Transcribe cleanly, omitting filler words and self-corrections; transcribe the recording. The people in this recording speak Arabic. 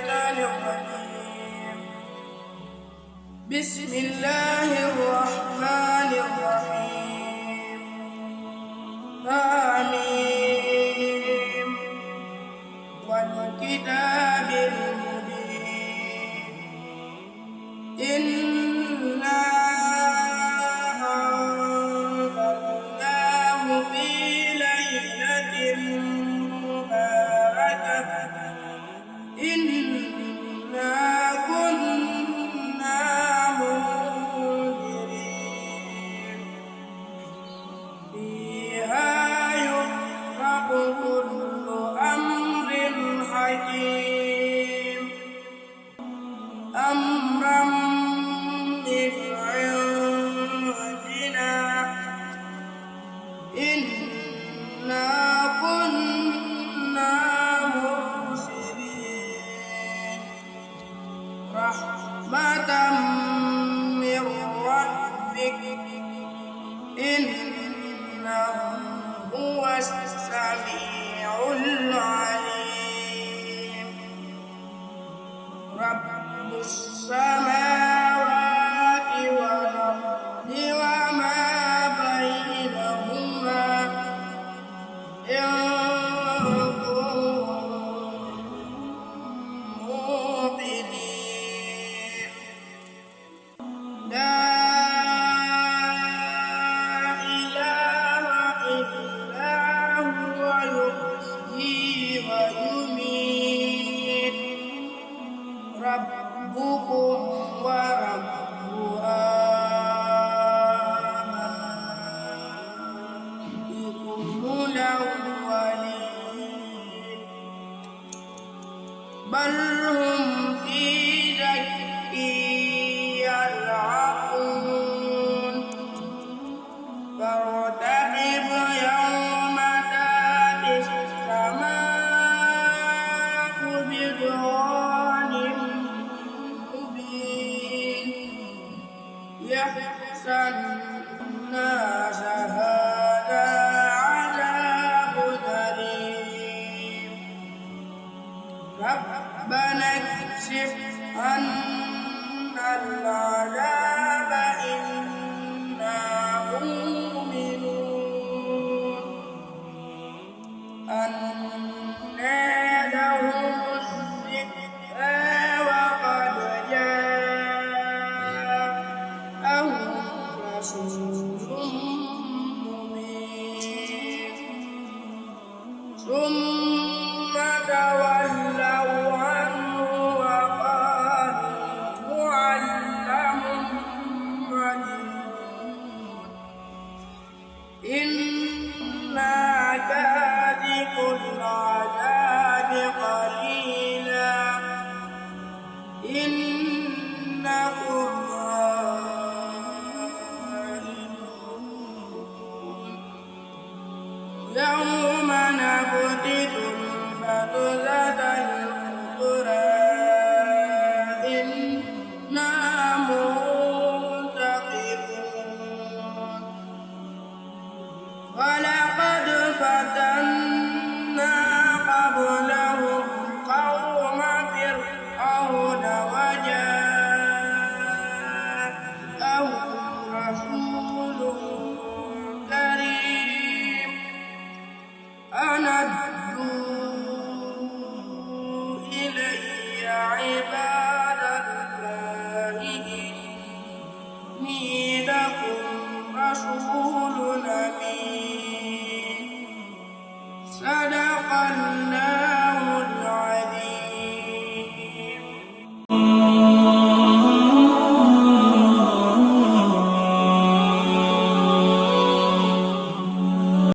الشيطان الرجيم. بسم الله الرحمن الرحيم. آمين والكتاب المبين. إنا أنزلناه في ليلة مباركة إنا كنا منذرين فيها يفرق كل أمر حكيم أمرا من عندنا إنا كنا مرسلين رحمة من ربك إنه هو السميع العليم. رب السماوات والأرض وما بينهما إن كنتم موقنين. لا إله إلا هو يحيي ويميت. ربكم ورب آبائكم الأولين بل هم في شك يلعبون. فارتقب يوم تأتي السماء بدخان مبين يحسى الناس هذا عذاب أليم. ربنا اكشف عنا العذاب إنا مؤمنون. أنى لهم الذكرى وقد جاءهم رسول مبين ثم تولوا عنه وقالوا معلم مجنون. إنا كاذب العذاب قليلا إنكم عائدون. يوم نبطش البطشة الكبرى إنا منتقمون. ولقد فتنا قبلهم قوم فرعون وجاءهم رسول كريم أن ادعوا إلي عباد الله إني لكم رسول أمين. صدق الله